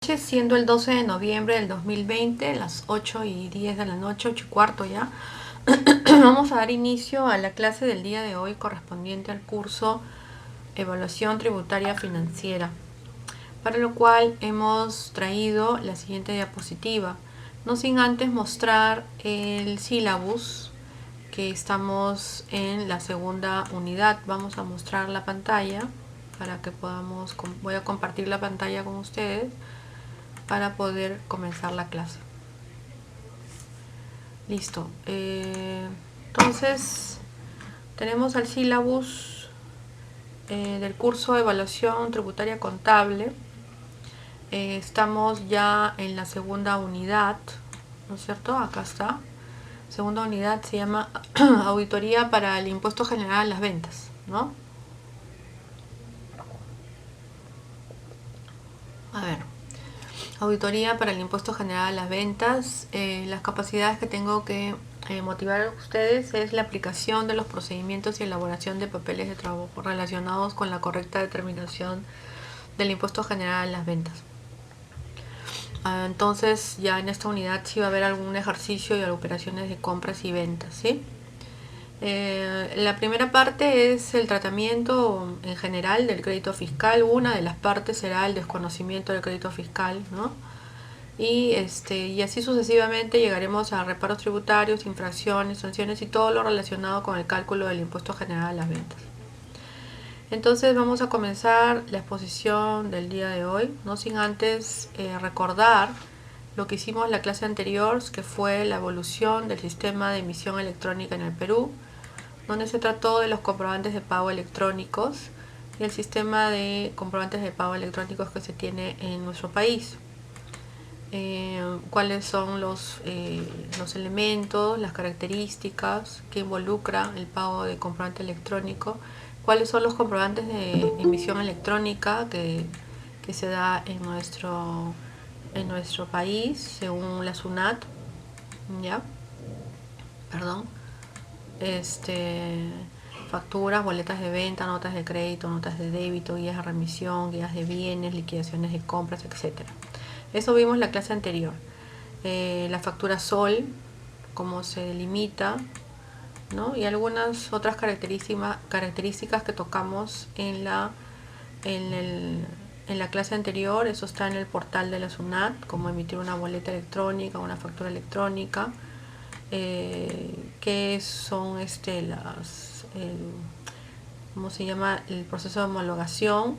Siendo el 12 de noviembre del 2020, las 8:10 de la noche, 8:15 ya, vamos a dar inicio a la clase del día de hoy correspondiente al curso Evaluación Tributaria Financiera, para lo cual hemos traído la siguiente diapositiva, no sin antes mostrar el sílabus, que estamos en la segunda unidad. Vamos a mostrar la pantalla para que podamos, voy a compartir la pantalla con ustedes para poder comenzar la clase. Listo. Entonces tenemos el sílabus del curso de Evaluación Tributaria Contable. Estamos ya en la segunda unidad, ¿no es cierto? Acá está. Segunda unidad se llama Auditoría para el Impuesto General a las Ventas, ¿no? A ver. Auditoría para el Impuesto General a las Ventas. Las capacidades que tengo que motivar a ustedes es la aplicación de los procedimientos y elaboración de papeles de trabajo relacionados con la correcta determinación del Impuesto General a las Ventas. Entonces ya en esta unidad sí va a haber algún ejercicio y operaciones de compras y ventas, ¿sí? La primera parte es el tratamiento en general del crédito fiscal. Una de las partes será el desconocimiento del crédito fiscal, ¿no? Y así sucesivamente llegaremos a reparos tributarios, infracciones, sanciones y todo lo relacionado con el cálculo del impuesto general a las ventas. Entonces vamos a comenzar la exposición del día de hoy, no sin antes recordar lo que hicimos en la clase anterior, que fue la evolución del sistema de emisión electrónica en el Perú, donde se trató de los comprobantes de pago electrónicos y el sistema de comprobantes de pago electrónicos que se tiene en nuestro país. Cuáles son los elementos, las características que involucra el pago de comprobante electrónico, cuáles son los comprobantes de emisión electrónica que se da en nuestro país según la SUNAT, ¿ya? Perdón. Facturas, boletas de venta, notas de crédito, notas de débito, guías de remisión, guías de bienes, liquidaciones de compras, etc. Eso vimos en la clase anterior. La factura SOL, cómo se delimita, ¿no? Y algunas otras características que tocamos en la clase anterior. Eso está en el portal de la SUNAT, cómo emitir una boleta electrónica, una factura electrónica, que son ¿cómo se llama? El proceso de homologación.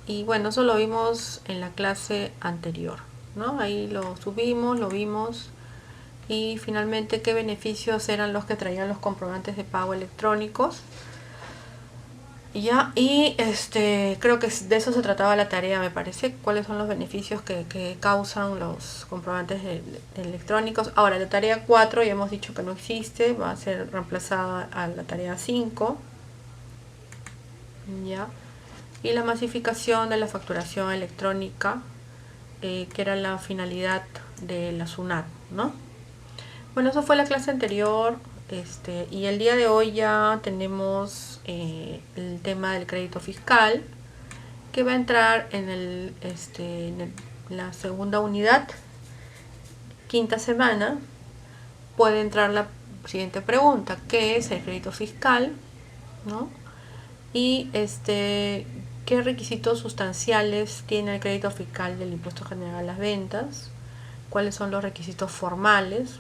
Y bueno, eso lo vimos en la clase anterior, ¿no? Ahí lo subimos, lo vimos. Y finalmente, ¿qué beneficios eran los que traían los comprobantes de pago electrónicos? Ya, y creo que de eso se trataba la tarea, me parece. ¿Cuáles son los beneficios que causan los comprobantes electrónicos? Ahora, la tarea 4 ya hemos dicho que no existe, va a ser reemplazada a la tarea 5. Ya. Y la masificación de la facturación electrónica, que era la finalidad de la SUNAT, ¿no? Bueno, eso fue la clase anterior. Y el día de hoy ya tenemos el tema del crédito fiscal, que va a entrar en la segunda unidad, quinta semana. Puede entrar la siguiente pregunta: ¿qué es el crédito fiscal? ¿No? Y ¿qué requisitos sustanciales tiene el crédito fiscal del impuesto general a las ventas? ¿Cuáles son los requisitos formales?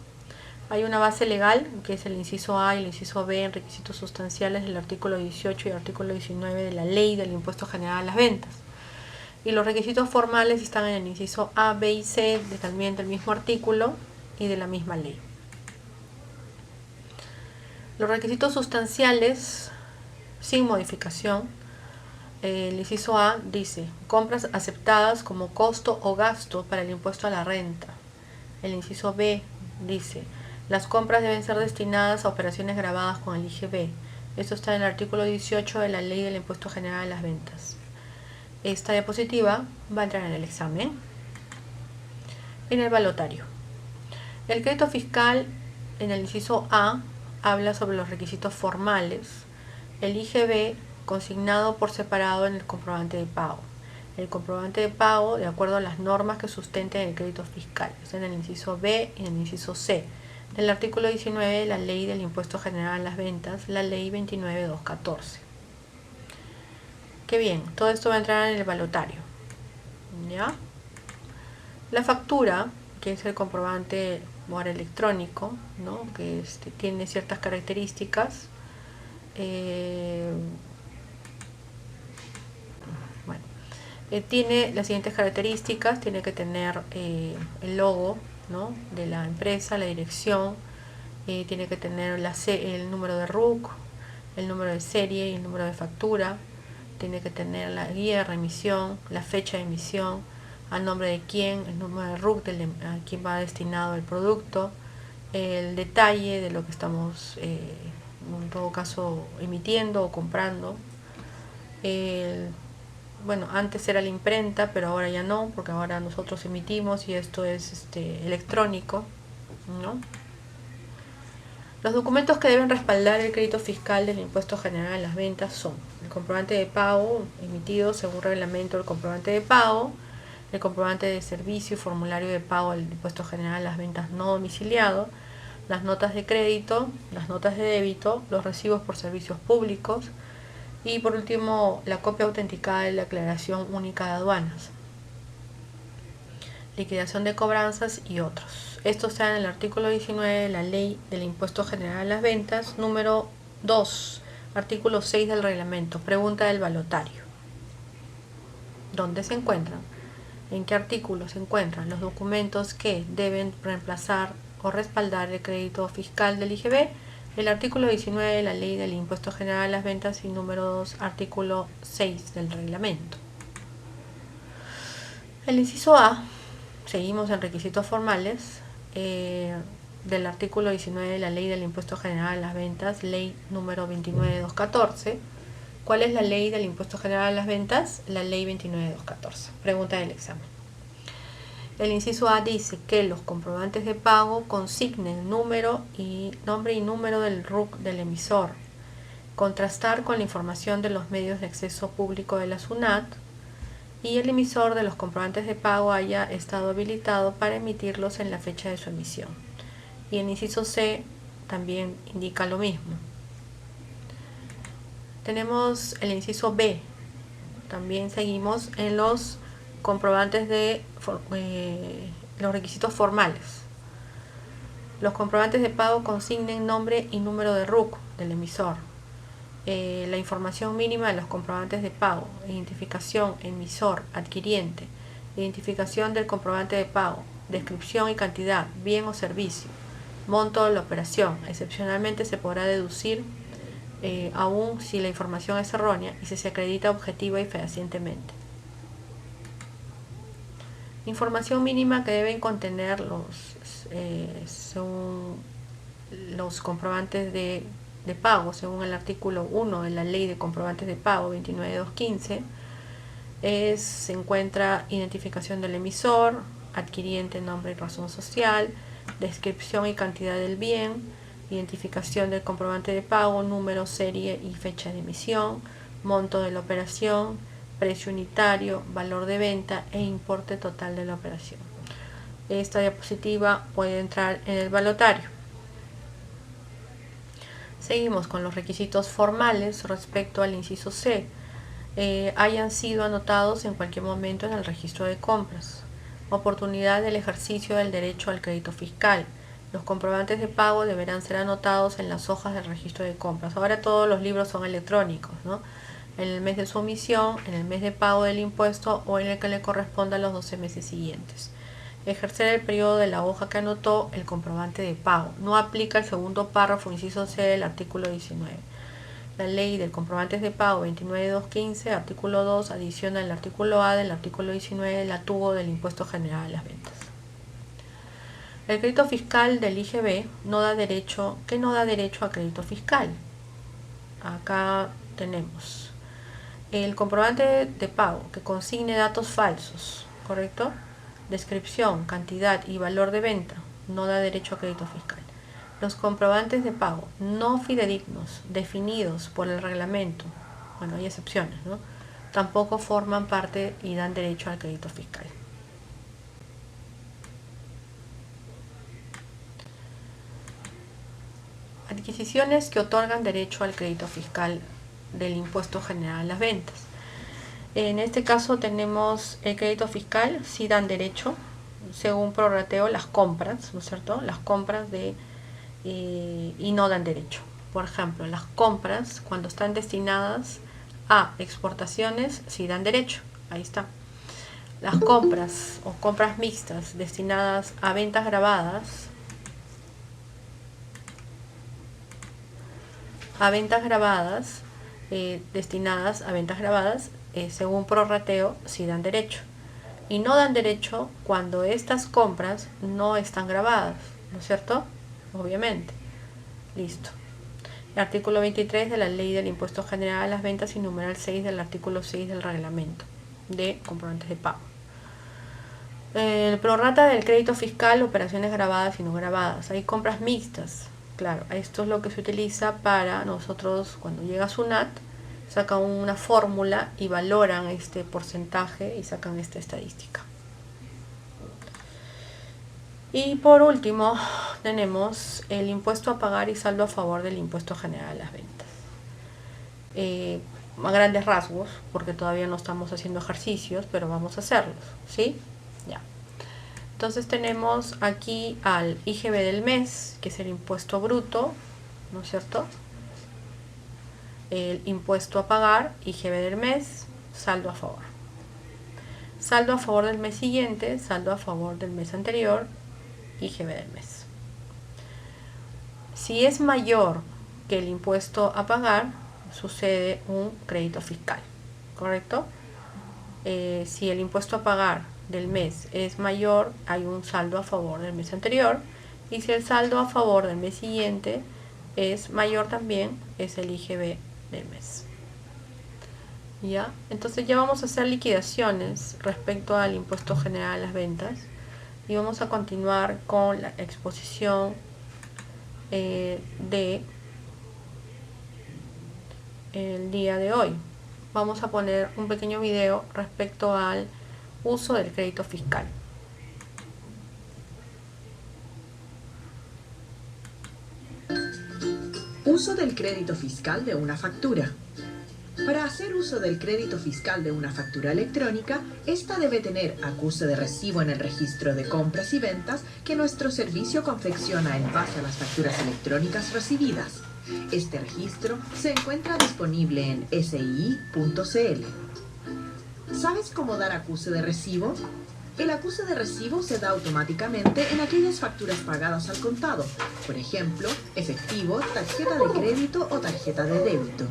Hay una base legal, que es el inciso A y el inciso B en requisitos sustanciales del artículo 18 y artículo 19 de la Ley del Impuesto General a las Ventas. Y los requisitos formales están en el inciso A, B y C, también del mismo artículo y de la misma ley. Los requisitos sustanciales, sin modificación, el inciso A dice: compras aceptadas como costo o gasto para el impuesto a la renta. El inciso B dice: las compras deben ser destinadas a operaciones gravadas con el IGB. Esto está en el artículo 18 de la Ley del Impuesto General a las Ventas. Esta diapositiva va a entrar en el examen. En el balotario. El crédito fiscal, en el inciso A, habla sobre los requisitos formales. El IGB consignado por separado en el comprobante de pago. el comprobante de pago de acuerdo a las normas que sustenten el crédito fiscal. Es en el inciso B y en el inciso C del artículo 19 de la Ley del Impuesto General a las Ventas, la Ley 29.214. Qué bien, todo esto va a entrar en el balotario. ¿Ya? La factura, que es el comprobante por electrónico, ¿no? Que tiene ciertas características. Tiene las siguientes características: tiene que tener el logo, ¿no?, de la empresa, la dirección, tiene que tener el número de RUC, el número de serie y el número de factura, tiene que tener la guía de remisión, la fecha de emisión, a nombre de quién, el número de RUC a quién va destinado el producto, el detalle de lo que estamos en todo caso emitiendo o comprando. Bueno, antes era la imprenta, pero ahora ya no, porque ahora nosotros emitimos y esto es electrónico, ¿no? Los documentos que deben respaldar el crédito fiscal del Impuesto General a las Ventas son el comprobante de pago emitido según reglamento del comprobante de pago, el comprobante de servicio y formulario de pago del Impuesto General a las Ventas no domiciliado, las notas de crédito, las notas de débito, los recibos por servicios públicos y por último la copia autenticada de la Declaración Única de Aduanas, liquidación de cobranzas y otros. Esto está en el artículo 19 de la Ley del Impuesto General a las Ventas, número 2, artículo 6 del reglamento. Pregunta del balotario: ¿dónde se encuentran? ¿En qué artículo se encuentran los documentos que deben reemplazar o respaldar el crédito fiscal del IGB? El artículo 19 de la Ley del Impuesto General a las Ventas y número 2, artículo 6 del reglamento. El inciso A, seguimos en requisitos formales del artículo 19 de la Ley del Impuesto General a las Ventas, Ley número 29.214. ¿Cuál es la Ley del Impuesto General a las Ventas? La Ley 29.214. Pregunta del examen. El inciso A dice que los comprobantes de pago consignen nombre y número del RUC del emisor, contrastar con la información de los medios de acceso público de la SUNAT, y el emisor de los comprobantes de pago haya estado habilitado para emitirlos en la fecha de su emisión. Y el inciso C también indica lo mismo. Tenemos el inciso B. También seguimos en los comprobantes de los requisitos formales. Los comprobantes de pago consignen nombre y número de RUC del emisor. La información mínima de los comprobantes de pago: identificación, emisor, adquiriente, identificación del comprobante de pago, descripción y cantidad, bien o servicio, monto de la operación. Excepcionalmente se podrá deducir aún si la información es errónea y si se acredita objetiva y fehacientemente. Información mínima que deben contener según los comprobantes de pago, según el artículo 1 de la Ley de Comprobantes de Pago 29.215, se encuentra identificación del emisor, adquiriente, nombre y razón social, descripción y cantidad del bien, identificación del comprobante de pago, número, serie y fecha de emisión, monto de la operación, precio unitario, valor de venta e importe total de la operación. Esta diapositiva puede entrar en el balotario. Seguimos con los requisitos formales respecto al inciso C. Hayan sido anotados en cualquier momento en el registro de compras. Oportunidad del ejercicio del derecho al crédito fiscal. Los comprobantes de pago deberán ser anotados en las hojas del registro de compras. Ahora todos los libros son electrónicos, ¿no? En el mes de su emisión, en el mes de pago del impuesto o en el que le corresponda a los 12 meses siguientes. Ejercer el periodo de la hoja que anotó el comprobante de pago. No aplica el segundo párrafo, inciso C del artículo 19. La Ley del Comprobantes de Pago 29.215, artículo 2, adiciona el artículo A del artículo 19 de la TUBO del Impuesto General a las Ventas. El crédito fiscal del IGB no da derecho a crédito fiscal. Acá tenemos el comprobante de pago que consigne datos falsos, ¿correcto? Descripción, cantidad y valor de venta, no da derecho a crédito fiscal. Los comprobantes de pago no fidedignos definidos por el reglamento, bueno, hay excepciones, ¿no?, tampoco forman parte y dan derecho al crédito fiscal. Adquisiciones que otorgan derecho al crédito fiscal del impuesto general a las ventas. En este caso tenemos el crédito fiscal, sí dan derecho, según prorrateo, las compras, ¿no es cierto? Las compras y no dan derecho. Por ejemplo, las compras, cuando están destinadas a exportaciones, sí dan derecho. Ahí está. Las compras o compras mixtas destinadas a ventas grabadas, destinadas a ventas grabadas, según prorrateo, sí dan derecho. Y no dan derecho cuando estas compras no están grabadas, ¿no es cierto? Obviamente. Listo. El artículo 23 de la Ley del Impuesto General a las Ventas y numeral 6 del artículo 6 del Reglamento de Comprobantes de Pago. El prorrata del crédito fiscal, operaciones grabadas y no grabadas. Hay compras mixtas. Claro, esto es lo que se utiliza para nosotros cuando llega SUNAT, sacan una fórmula y valoran este porcentaje y sacan esta estadística. Y por último tenemos el impuesto a pagar y saldo a favor del impuesto general a las ventas. A grandes rasgos, porque todavía no estamos haciendo ejercicios, pero vamos a hacerlos, ¿sí? Ya. Entonces tenemos aquí al IGB del mes, que es el impuesto bruto, ¿no es cierto? El impuesto a pagar, IGB del mes, saldo a favor. Saldo a favor del mes siguiente, saldo a favor del mes anterior, IGB del mes. Si es mayor que el impuesto a pagar, sucede un crédito fiscal, ¿correcto? Si el impuesto a pagar del mes es mayor, hay un saldo a favor del mes anterior, y si el saldo a favor del mes siguiente es mayor también, es el IGB del mes. ¿Ya? Entonces ya vamos a hacer liquidaciones respecto al impuesto general a las ventas y vamos a continuar con la exposición de el día de hoy. Vamos a poner un pequeño video respecto al uso del crédito fiscal. Uso del crédito fiscal de una factura. Para hacer uso del crédito fiscal de una factura electrónica, esta debe tener acuse de recibo en el registro de compras y ventas que nuestro servicio confecciona en base a las facturas electrónicas recibidas. Este registro se encuentra disponible en sii.cl. ¿Sabes cómo dar acuse de recibo? El acuse de recibo se da automáticamente en aquellas facturas pagadas al contado, por ejemplo, efectivo, tarjeta de crédito o tarjeta de débito.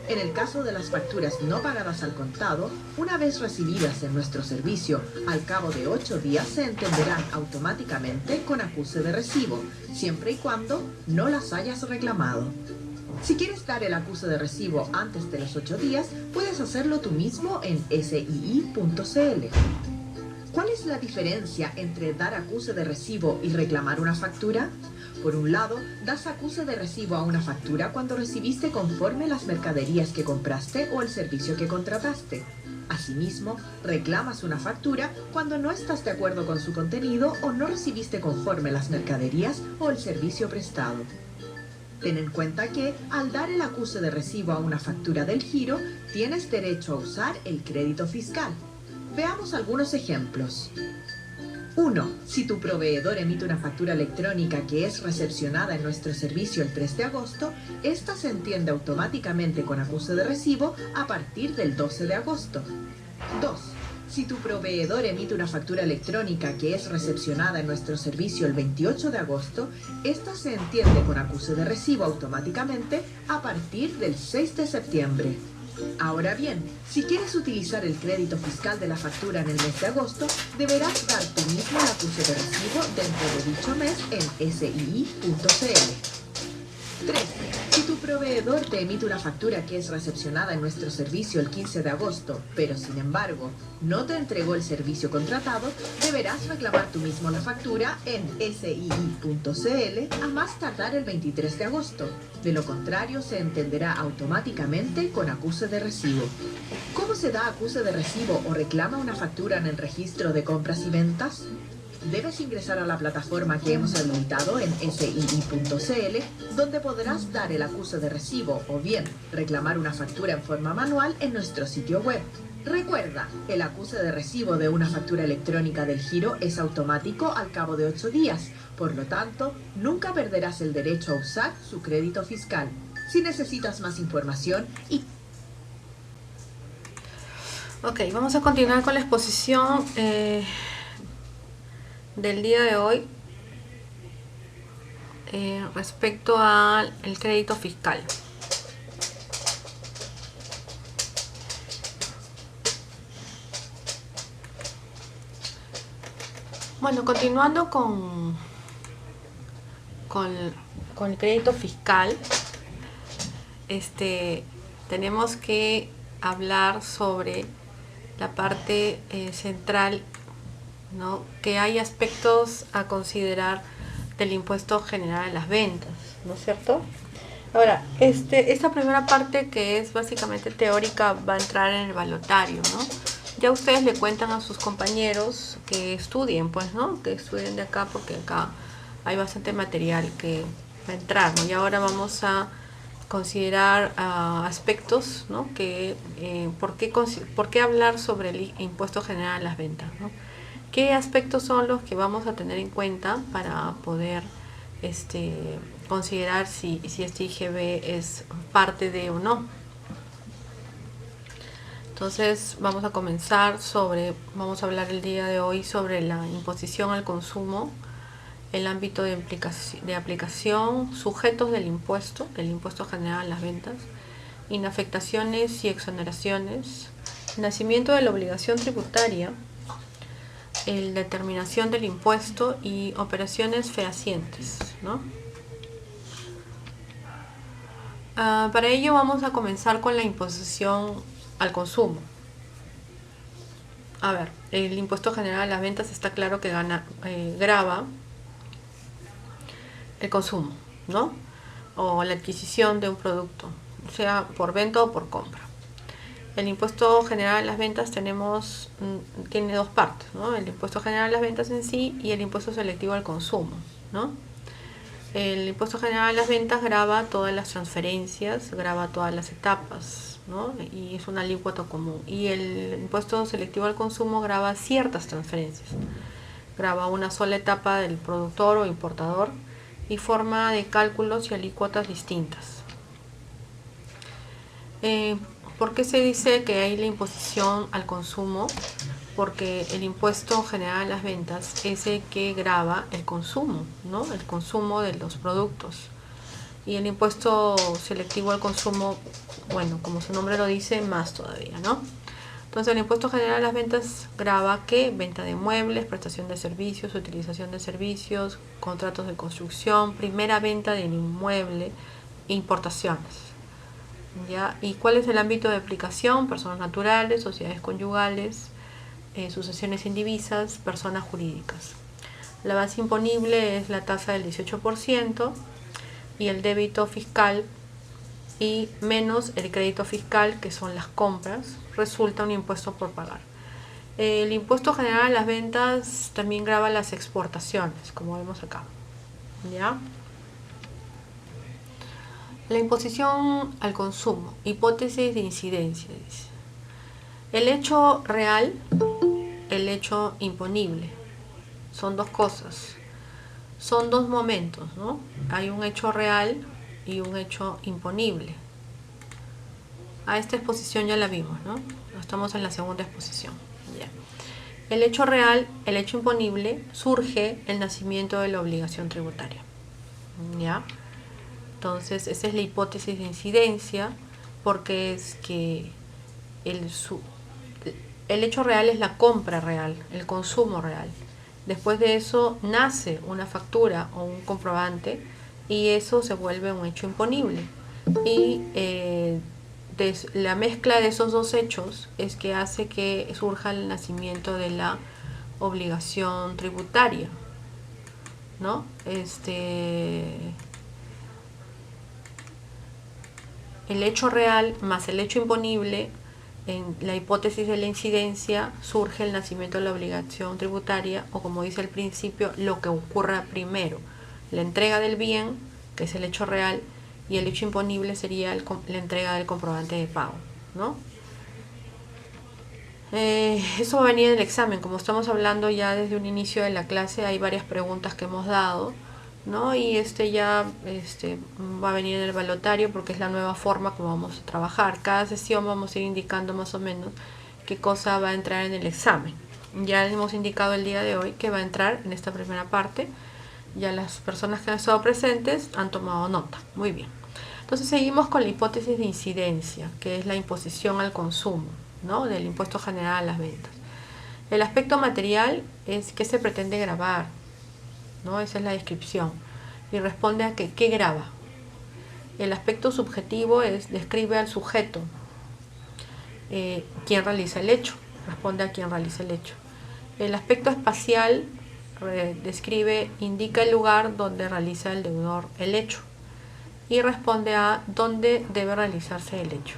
En el caso de las facturas no pagadas al contado, una vez recibidas en nuestro servicio, al cabo de 8 días se entenderán automáticamente con acuse de recibo, siempre y cuando no las hayas reclamado. Si quieres dar el acuse de recibo antes de los 8 días, puedes hacerlo tú mismo en sii.cl. ¿Cuál es la diferencia entre dar acuse de recibo y reclamar una factura? Por un lado, das acuse de recibo a una factura cuando recibiste conforme las mercaderías que compraste o el servicio que contrataste. Asimismo, reclamas una factura cuando no estás de acuerdo con su contenido o no recibiste conforme las mercaderías o el servicio prestado. Ten en cuenta que, al dar el acuse de recibo a una factura del giro, tienes derecho a usar el crédito fiscal. Veamos algunos ejemplos. 1. Si tu proveedor emite una factura electrónica que es recepcionada en nuestro servicio el 3 de agosto, esta se entiende automáticamente con acuse de recibo a partir del 12 de agosto. 2. Si tu proveedor emite una factura electrónica que es recepcionada en nuestro servicio el 28 de agosto, esta se entiende con acuse de recibo automáticamente a partir del 6 de septiembre. Ahora bien, si quieres utilizar el crédito fiscal de la factura en el mes de agosto, deberás dar tú mismo el acuse de recibo dentro de dicho mes en sii.cl. 3. Si tu proveedor te emite una factura que es recepcionada en nuestro servicio el 15 de agosto, pero sin embargo no te entregó el servicio contratado, deberás reclamar tú mismo la factura en sii.cl a más tardar el 23 de agosto. De lo contrario, se entenderá automáticamente con acuse de recibo. ¿Cómo se da acuse de recibo o reclama una factura en el registro de compras y ventas? Debes ingresar a la plataforma que hemos habilitado en sii.cl, donde podrás dar el acuse de recibo o bien reclamar una factura en forma manual en nuestro sitio web. Recuerda, el acuse de recibo de una factura electrónica del giro es automático al cabo de 8 días, por lo tanto, nunca perderás el derecho a usar su crédito fiscal. Si necesitas más información y... Ok, vamos a continuar con la exposición del día de hoy respecto al crédito fiscal. Bueno, continuando con el crédito fiscal, tenemos que hablar sobre la parte central, ¿no? Que hay aspectos a considerar del impuesto general a las ventas, ¿no es cierto? Ahora, esta primera parte, que es básicamente teórica, va a entrar en el balotario, ¿no? Ya ustedes le cuentan a sus compañeros que estudien, pues, ¿no? Que estudien de acá, porque acá hay bastante material que va a entrar, ¿no? Y ahora vamos a considerar aspectos, ¿no? Que, ¿por qué hablar sobre el impuesto general a las ventas, ¿no? ¿Qué aspectos son los que vamos a tener en cuenta para poder considerar si este IGB es parte de o no? Entonces vamos a comenzar vamos a hablar el día de hoy sobre la imposición al consumo, el ámbito de aplicación, sujetos del impuesto general a las ventas, inafectaciones y exoneraciones, nacimiento de la obligación tributaria, determinación del impuesto y operaciones fehacientes, ¿no? Para ello vamos a comenzar con la imposición al consumo. A ver, el impuesto general a las ventas está claro que grava el consumo, ¿no? O la adquisición de un producto, sea por venta o por compra. El impuesto general a las ventas tiene dos partes, ¿no? El impuesto general a las ventas en sí y el impuesto selectivo al consumo, ¿no? El impuesto general a las ventas grava todas las transferencias, grava todas las etapas, ¿no? Y es una alícuota común. Y el impuesto selectivo al consumo grava ciertas transferencias, grava una sola etapa del productor o importador y forma de cálculos y alícuotas distintas. ¿Por qué se dice que hay la imposición al consumo? Porque el impuesto general a las ventas es el que grava el consumo, ¿no? El consumo de los productos. Y el impuesto selectivo al consumo, bueno, como su nombre lo dice, más todavía, ¿no? Entonces el impuesto general a las ventas grava ¿qué? Venta de muebles, prestación de servicios, utilización de servicios, contratos de construcción, primera venta del inmueble, importaciones. ¿Ya? ¿Y cuál es el ámbito de aplicación? Personas naturales, sociedades conyugales, sucesiones indivisas, personas jurídicas. La base imponible es la tasa del 18% y el débito fiscal y menos el crédito fiscal, que son las compras, resulta un impuesto por pagar. El impuesto general a las ventas también grava las exportaciones, como vemos acá, ¿ya? La imposición al consumo, hipótesis de incidencia, dice. El hecho real, el hecho imponible, son dos cosas, son dos momentos, ¿no? Hay un hecho real y un hecho imponible. A esta exposición ya la vimos, ¿no? Estamos en la segunda exposición. Ya. El hecho real, el hecho imponible, surge el nacimiento de la obligación tributaria. ¿Ya? Entonces, esa es la hipótesis de incidencia, porque es que el hecho real es la compra real, el consumo real. Después de eso nace una factura o un comprobante y eso se vuelve un hecho imponible. y la mezcla de esos dos hechos es que hace que surja el nacimiento de la obligación tributaria, ¿no? El hecho real más el hecho imponible, en la hipótesis de la incidencia surge el nacimiento de la obligación tributaria, o como dice el principio, lo que ocurra primero, la entrega del bien, que es el hecho real, y el hecho imponible sería la entrega del comprobante de pago, ¿no? Eso va a venir en el examen. Como estamos hablando ya desde un inicio de la clase, hay varias preguntas que hemos dado, ¿no? Y ya va a venir en el balotario porque es la nueva forma como vamos a trabajar. Cada sesión vamos a ir indicando más o menos qué cosa va a entrar en el examen. Ya hemos indicado el día de hoy que va a entrar en esta primera parte. Ya las personas que han estado presentes han tomado nota. Muy bien. Entonces seguimos con la hipótesis de incidencia, que es la imposición al consumo, ¿no? Del impuesto general a las ventas. El aspecto material es qué se pretende gravar, ¿no? Esa es la descripción. Y responde a que, ¿qué grava? El aspecto subjetivo describe al sujeto, quién realiza el hecho, responde a quién realiza el hecho. El aspecto espacial indica el lugar donde realiza el deudor el hecho y responde a dónde debe realizarse el hecho.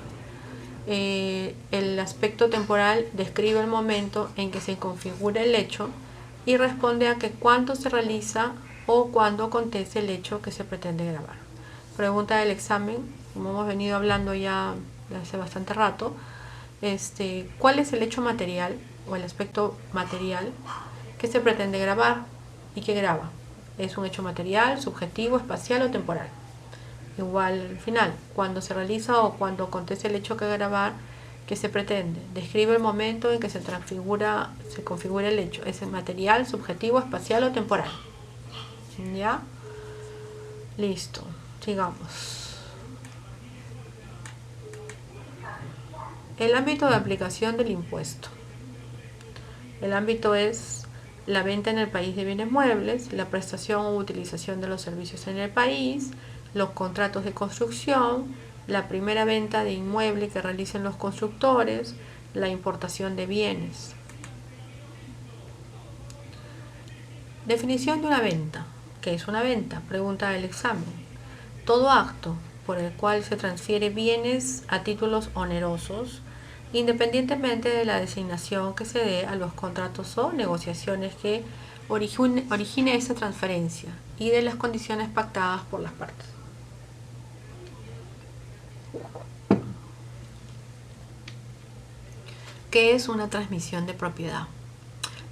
El aspecto temporal describe el momento en que se configura el hecho y responde a que cuándo se realiza o cuándo acontece el hecho que se pretende grabar. Pregunta del examen, como hemos venido hablando ya hace bastante rato, ¿cuál es el hecho material o el aspecto material que se pretende grabar y que graba? ¿Es un hecho material, subjetivo, espacial o temporal? Igual al final, cuando se realiza o cuando acontece el hecho que grabar, que se pretende. Describe el momento en que se configura el hecho. ¿Es material, subjetivo, espacial o temporal? ¿Ya? Listo. Sigamos. El ámbito de aplicación del impuesto. El ámbito es la venta en el país de bienes muebles, la prestación o utilización de los servicios en el país, los contratos de construcción, la primera venta de inmueble que realicen los constructores, la importación de bienes. Definición de una venta. ¿Qué es una venta? Pregunta del examen. Todo acto por el cual se transfiere bienes a títulos onerosos, independientemente de la designación que se dé a los contratos o negociaciones que origine esa transferencia y de las condiciones pactadas por las partes. ¿Qué es una transmisión de propiedad?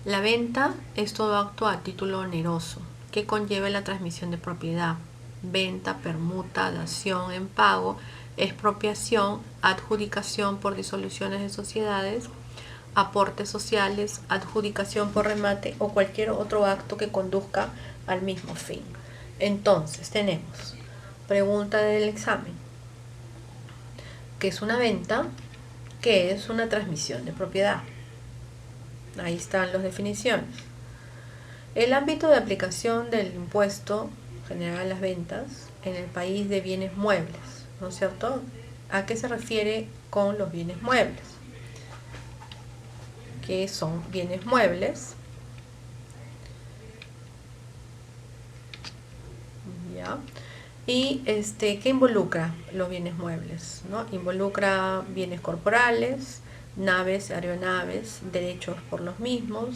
La venta es todo acto a título oneroso que conlleva la transmisión de propiedad. Venta, permuta, dación en pago, expropiación, adjudicación por disoluciones de sociedades, aportes sociales, adjudicación por remate o cualquier otro acto que conduzca al mismo fin. Entonces tenemos pregunta del examen. ¿Qué es una venta? ¿Qué es una transmisión de propiedad? Ahí están las definiciones. El ámbito de aplicación del impuesto general a las ventas en el país de bienes muebles, ¿no es cierto? ¿A qué se refiere con los bienes muebles? ¿Qué son bienes muebles? ¿Ya? Y ¿qué involucra los bienes muebles? ¿No? Involucra bienes corporales, naves, aeronaves, derechos por los mismos.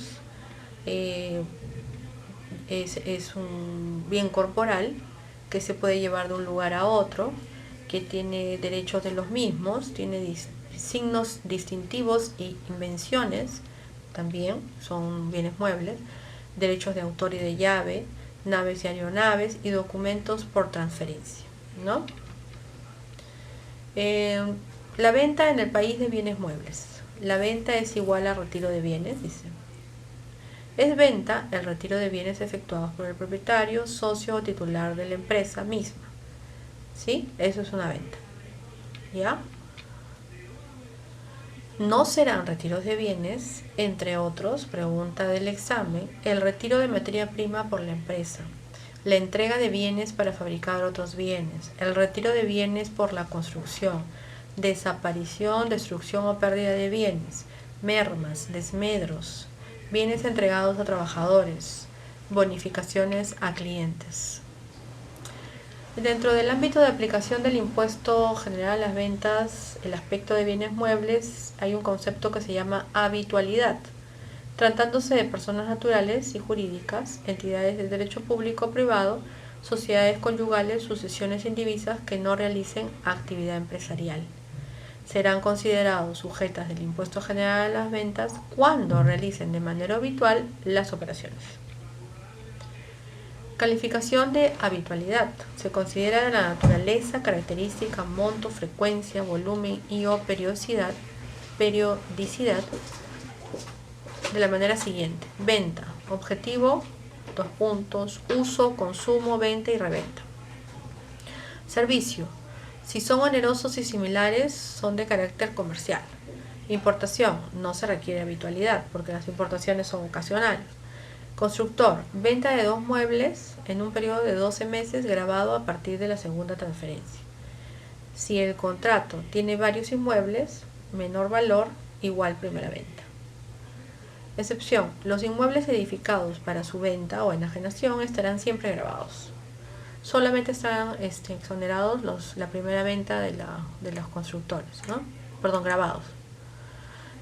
Es un bien corporal que se puede llevar de un lugar a otro, que tiene derechos de los mismos, tiene signos distintivos y invenciones, también son bienes muebles, derechos de autor y de llave, naves y aeronaves y documentos por transferencia, ¿no? La venta en el país de bienes muebles. La venta es igual a retiro de bienes, dice. Es venta el retiro de bienes efectuados por el propietario, socio o titular de la empresa misma. ¿Sí? Eso es una venta. ¿Ya? No serán retiros de bienes, entre otros, pregunta del examen, el retiro de materia prima por la empresa, la entrega de bienes para fabricar otros bienes, el retiro de bienes por la construcción, desaparición, destrucción o pérdida de bienes, mermas, desmedros, bienes entregados a trabajadores, bonificaciones a clientes. Dentro del ámbito de aplicación del impuesto general a las ventas, el aspecto de bienes muebles, hay un concepto que se llama habitualidad. Tratándose de personas naturales y jurídicas, entidades de derecho público o privado, sociedades conyugales, sucesiones indivisas que no realicen actividad empresarial, serán considerados sujetas del impuesto general a las ventas cuando realicen de manera habitual las operaciones. Calificación de habitualidad. Se considera la naturaleza, característica, monto, frecuencia, volumen y o periodicidad de la manera siguiente. Venta, objetivo, uso, consumo, venta y reventa. Servicio. Si son onerosos y similares, son de carácter comercial. Importación. No se requiere habitualidad porque las importaciones son ocasionales. Constructor, venta de 2 muebles en un periodo de 12 meses grabado a partir de la segunda transferencia. Si el contrato tiene varios inmuebles, menor valor, igual primera venta. Excepción, los inmuebles edificados para su venta o enajenación estarán siempre grabados. Solamente estarán exonerados la primera venta de los constructores, ¿no? Grabados.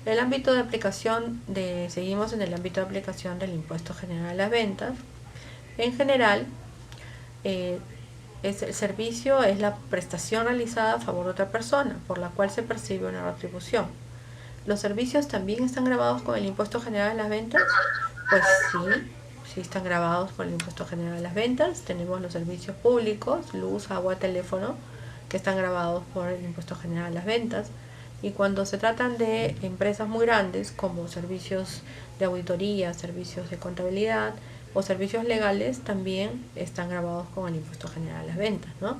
El ámbito de aplicación seguimos en el ámbito de aplicación del impuesto general a las ventas. En general, el servicio es la prestación realizada a favor de otra persona, por la cual se percibe una retribución. ¿Los servicios también están grabados con el impuesto general a las ventas? Pues sí están grabados con el impuesto general a las ventas. Tenemos los servicios públicos, luz, agua, teléfono, que están grabados por el impuesto general a las ventas. Y cuando se tratan de empresas muy grandes como servicios de auditoría, servicios de contabilidad o servicios legales, también están grabados con el impuesto general a las ventas, ¿no?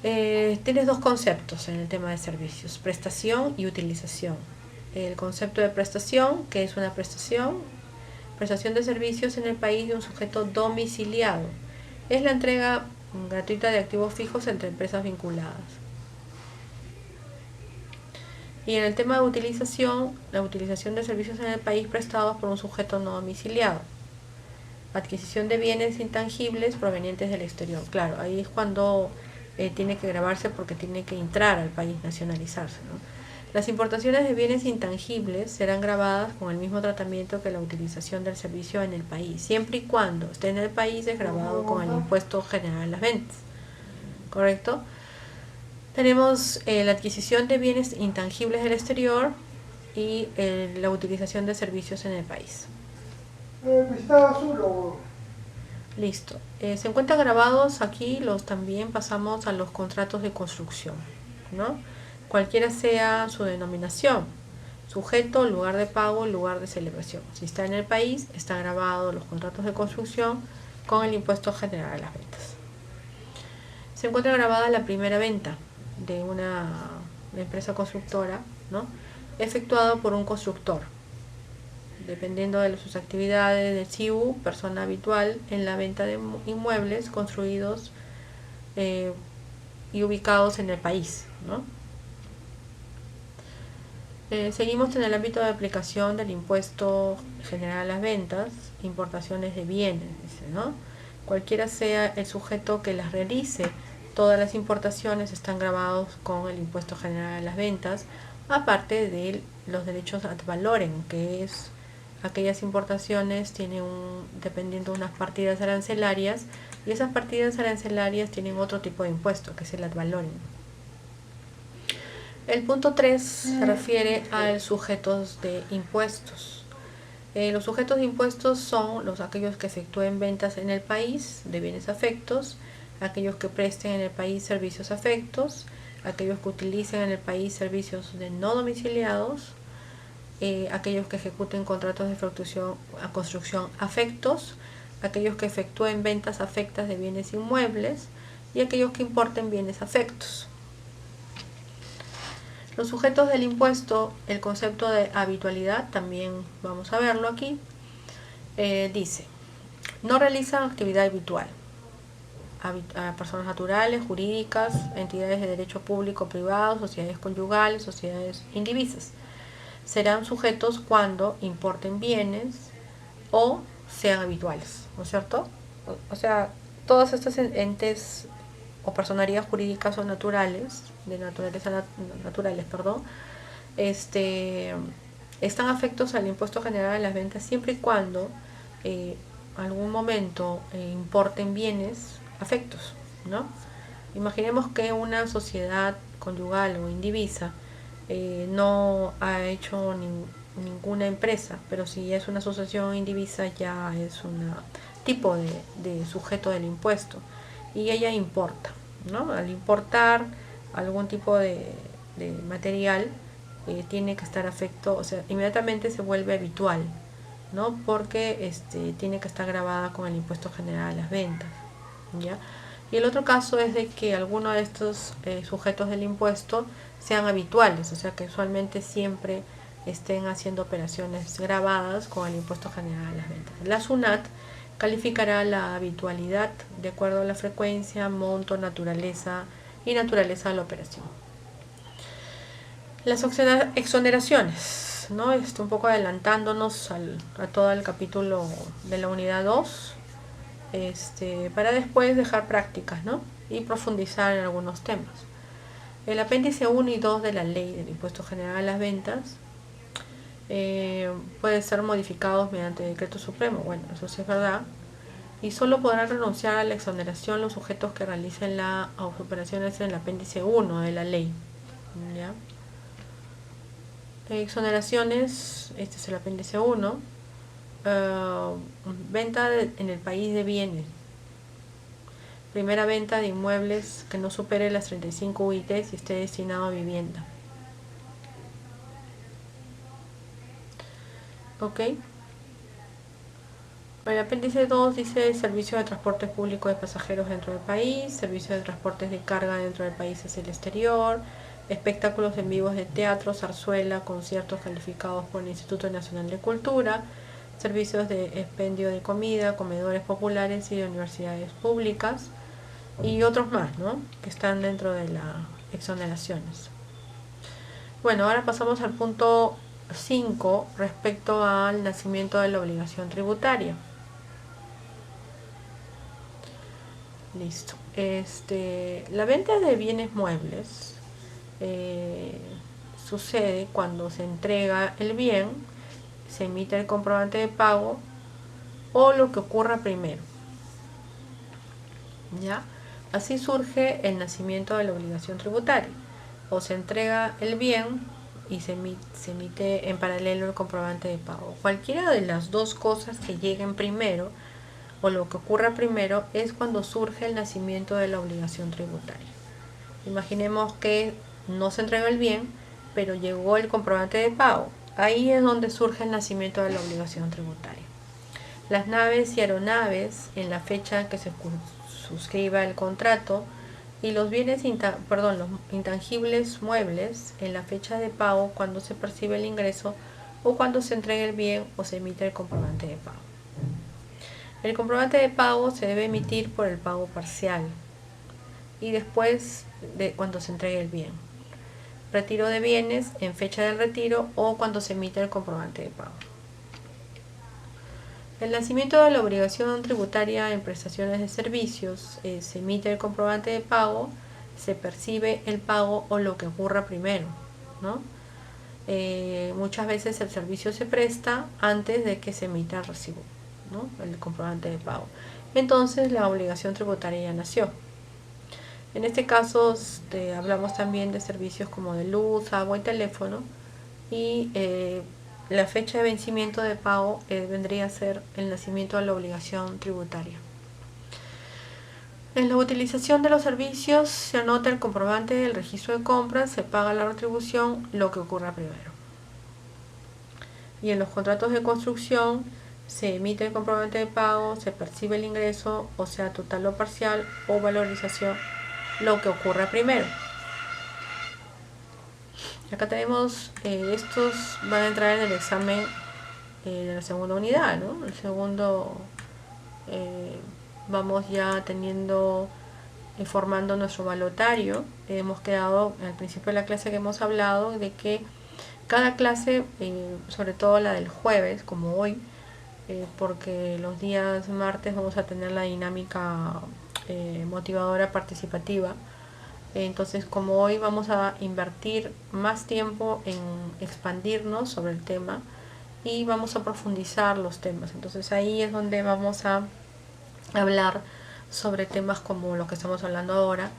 Tienes 2 conceptos en el tema de servicios: prestación y utilización. El concepto de prestación, que es una prestación de servicios en el país de un sujeto domiciliado. Es la entrega gratuita de activos fijos entre empresas vinculadas. Y en el tema de utilización, la utilización de servicios en el país prestados por un sujeto no domiciliado. Adquisición de bienes intangibles provenientes del exterior. Claro, ahí es cuando tiene que grabarse porque tiene que entrar al país, nacionalizarse, ¿no? Las importaciones de bienes intangibles serán grabadas con el mismo tratamiento que la utilización del servicio en el país, siempre y cuando esté en el país es grabado con el impuesto general a las ventas. ¿Correcto? Tenemos la adquisición de bienes intangibles del exterior y la utilización de servicios en el país. Listo. Se encuentran grabados aquí también pasamos a los contratos de construcción, ¿no? Cualquiera sea su denominación, sujeto, lugar de pago, lugar de celebración. Si está en el país, están grabados los contratos de construcción con el impuesto general a las ventas. Se encuentra grabada la primera venta de una empresa constructora, ¿no? Efectuado por un constructor, dependiendo de sus actividades del CIU, persona habitual en la venta de inmuebles construidos y ubicados en el país, ¿no? Seguimos en el ámbito de aplicación del impuesto general a las ventas, importaciones de bienes, ¿no? Cualquiera sea el sujeto que las realice, todas las importaciones están grabados con el impuesto general a las ventas, aparte de los derechos ad valorem, que es aquellas importaciones tienen dependiendo de unas partidas arancelarias, y esas partidas arancelarias tienen otro tipo de impuesto, que es el ad valorem. El punto 3 se refiere a los sujetos de impuestos. Los sujetos de impuestos son aquellos que efectúen ventas en el país de bienes afectos, aquellos que presten en el país servicios afectos, aquellos que utilicen en el país servicios de no domiciliados, aquellos que ejecuten contratos de construcción afectos, aquellos que efectúen ventas afectas de bienes inmuebles y aquellos que importen bienes afectos. Los sujetos del impuesto, el concepto de habitualidad, también vamos a verlo aquí, dice: no realizan actividad habitual. a personas naturales, jurídicas, entidades de derecho público, privado, sociedades conyugales, sociedades indivisas. Serán sujetos cuando importen bienes o sean habituales, ¿no es cierto? O sea, todos estos entes o personerías jurídicas o naturales, de naturaleza naturales, perdón, están afectos al impuesto general a las ventas siempre y cuando algún momento importen bienes afectos, ¿no? Imaginemos que una sociedad conyugal o indivisa no ha hecho ninguna empresa, pero si es una asociación indivisa ya es un tipo de sujeto del impuesto y ella importa, ¿no? Al importar algún tipo de material tiene que estar afecto, o sea, inmediatamente se vuelve habitual, ¿no? Porque tiene que estar grabada con el impuesto general a las ventas, ¿ya? Y el otro caso es de que alguno de estos sujetos del impuesto sean habituales, o sea que usualmente siempre estén haciendo operaciones grabadas con el impuesto general a las ventas. La SUNAT calificará la habitualidad de acuerdo a la frecuencia, monto, naturaleza y naturaleza de la operación. Las exoneraciones, ¿no? Un poco adelantándonos a todo el capítulo de la unidad 2, para después dejar prácticas, ¿no? Y profundizar en algunos temas. El apéndice 1 y 2 de la ley del impuesto general a las ventas puede ser modificados mediante decreto supremo, bueno, eso sí es verdad, y solo podrán renunciar a la exoneración los sujetos que realicen las operaciones en el apéndice 1 de la ley, ¿ya? Exoneraciones, este es el apéndice 1, venta en el país de bienes, primera venta de inmuebles que no supere las 35 UITs y esté destinado a vivienda. Ok. El apéndice 2 dice servicio de transporte público de pasajeros dentro del país, servicio de transportes de carga dentro del país hacia el exterior, espectáculos en vivos de teatro, zarzuela, conciertos calificados por el Instituto Nacional de Cultura, servicios de expendio de comida, comedores populares y de universidades públicas y otros más, ¿no? Que están dentro de las exoneraciones. Bueno, ahora pasamos al punto 5 respecto al nacimiento de la obligación tributaria. Listo. La venta de bienes muebles sucede cuando se entrega el bien, se emite el comprobante de pago o lo que ocurra primero. ¿Ya? Así surge el nacimiento de la obligación tributaria. O se entrega el bien y se emite en paralelo el comprobante de pago. Cualquiera de las dos cosas que lleguen primero o lo que ocurra primero es cuando surge el nacimiento de la obligación tributaria. Imaginemos que no se entrega el bien, pero llegó el comprobante de pago. Ahí es donde surge el nacimiento de la obligación tributaria. Las naves y aeronaves en la fecha en que se suscriba el contrato y los bienes los intangibles muebles en la fecha de pago cuando se percibe el ingreso o cuando se entrega el bien o se emite el comprobante de pago. El comprobante de pago se debe emitir por el pago parcial y después de cuando se entregue el bien. Retiro de bienes en fecha del retiro o cuando se emite el comprobante de pago. El nacimiento de la obligación tributaria en prestaciones de servicios, se emite el comprobante de pago, se percibe el pago o lo que ocurra primero, ¿no? Muchas veces el servicio se presta antes de que se emita el recibo, ¿no? El comprobante de pago. Entonces la obligación tributaria ya nació. En este caso hablamos también de servicios como de luz, agua y teléfono y la fecha de vencimiento de pago vendría a ser el nacimiento de la obligación tributaria. En la utilización de los servicios se anota el comprobante del registro de compras, se paga la retribución, lo que ocurra primero. Y en los contratos de construcción se emite el comprobante de pago, se percibe el ingreso, o sea, total o parcial, o valorización, lo que ocurra primero. Acá tenemos, estos van a entrar en el examen de la segunda unidad, ¿no? El segundo vamos ya teniendo, formando nuestro balotario. Hemos quedado al principio de la clase que hemos hablado de que cada clase, sobre todo la del jueves, como hoy, porque los días martes vamos a tener la dinámica motivadora participativa. Entonces, como hoy vamos a invertir más tiempo en expandirnos sobre el tema y vamos a profundizar los temas. Entonces ahí es donde vamos a hablar sobre temas como lo que estamos hablando ahora,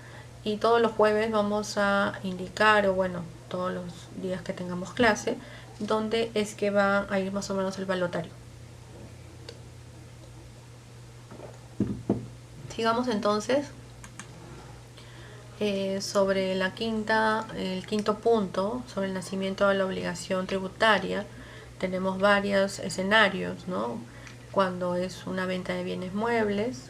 y todos los jueves vamos a indicar, o bueno, todos los días que tengamos clase, donde es que va a ir más o menos el balotario. Sigamos entonces sobre el quinto punto, sobre el nacimiento de la obligación tributaria. Tenemos varios escenarios, ¿no? Cuando es una venta de bienes muebles,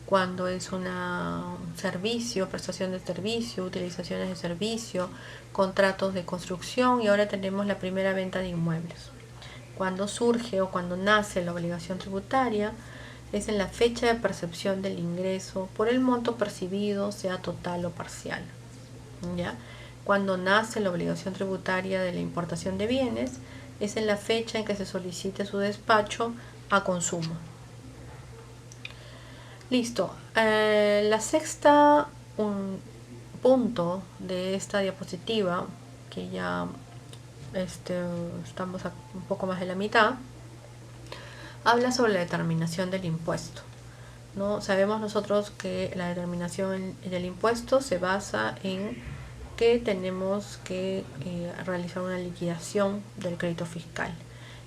cuando es una servicio, prestación de servicio, utilizaciones de servicio, contratos de construcción, y ahora tenemos la primera venta de inmuebles. Cuando surge o cuando nace la obligación tributaria es en la fecha de percepción del ingreso por el monto percibido, sea total o parcial. ¿Ya? Cuando nace la obligación tributaria de la importación de bienes es en la fecha en que se solicite su despacho a consumo. Listo. La sexta punto de esta diapositiva, que ya estamos a un poco más de la mitad, habla sobre la determinación del impuesto, ¿no? Sabemos nosotros que la determinación del impuesto se basa en que tenemos que realizar una liquidación del crédito fiscal.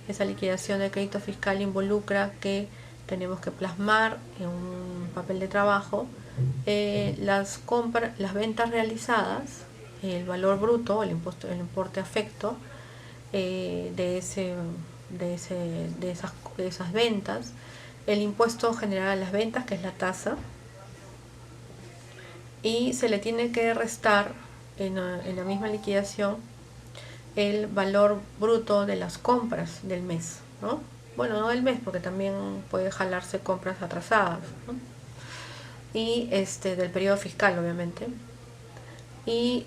Esa liquidación del crédito fiscal involucra que tenemos que plasmar en un papel de trabajo las ventas realizadas, el valor bruto, el importe afecto de esas ventas, el impuesto general a las ventas, que es la tasa, y se le tiene que restar en la misma liquidación el valor bruto de las compras del mes, ¿no? Bueno, no del mes, porque también puede jalarse compras atrasadas, ¿no? Y del periodo fiscal, obviamente. Y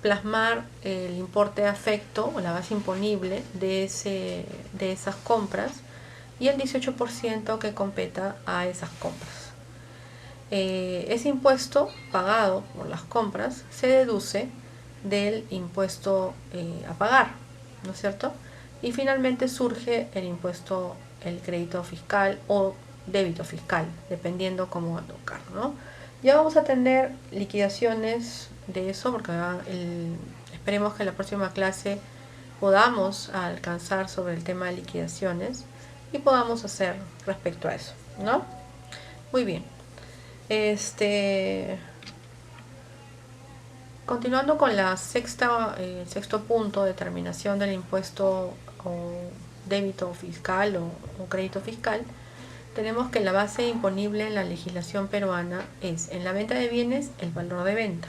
plasmar el importe de afecto o la base imponible de esas compras, y el 18% que competa a esas compras. Ese impuesto pagado por las compras se deduce del impuesto a pagar, ¿no es cierto? Y finalmente surge el impuesto, el crédito fiscal o débito fiscal, dependiendo cómo va a tocar, ¿no? Ya vamos a tener liquidaciones de eso, porque esperemos que en la próxima clase podamos alcanzar sobre el tema de liquidaciones y podamos hacer respecto a eso, ¿no? Muy bien. Continuando con la sexto punto, determinación del impuesto o débito fiscal o crédito fiscal, tenemos que la base imponible en la legislación peruana es: en la venta de bienes, el valor de venta;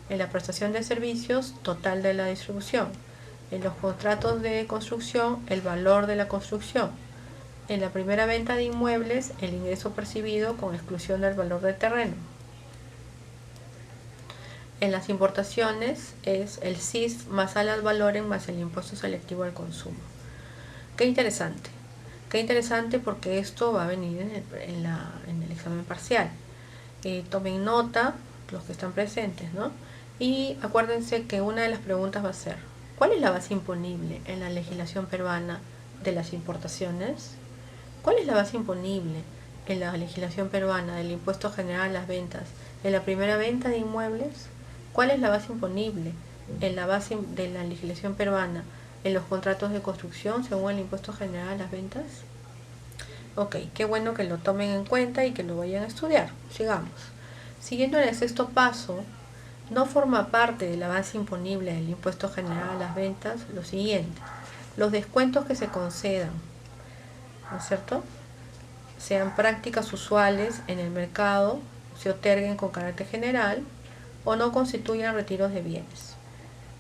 en la prestación de servicios, total de la distribución; en los contratos de construcción, el valor de la construcción; en la primera venta de inmuebles, el ingreso percibido con exclusión del valor del terreno; en las importaciones es el CIF más al ad valorem más el impuesto selectivo al consumo. Qué interesante porque esto va a venir en el examen parcial. Tomen nota los que están presentes, ¿no? Y acuérdense que una de las preguntas va a ser: ¿cuál es la base imponible en la legislación peruana de las importaciones? ¿Cuál es la base imponible en la legislación peruana del impuesto general a las ventas en la primera venta de inmuebles? ¿Cuál es la base imponible en la base de la legislación peruana en los contratos de construcción según el impuesto general a las ventas? Ok, qué bueno que lo tomen en cuenta y que lo vayan a estudiar. Sigamos. Siguiendo en el sexto paso, no forma parte de la base imponible del impuesto general a las ventas lo siguiente: los descuentos que se concedan, ¿no es cierto?, sean prácticas usuales en el mercado, se otorguen con carácter general o no constituyan retiros de bienes,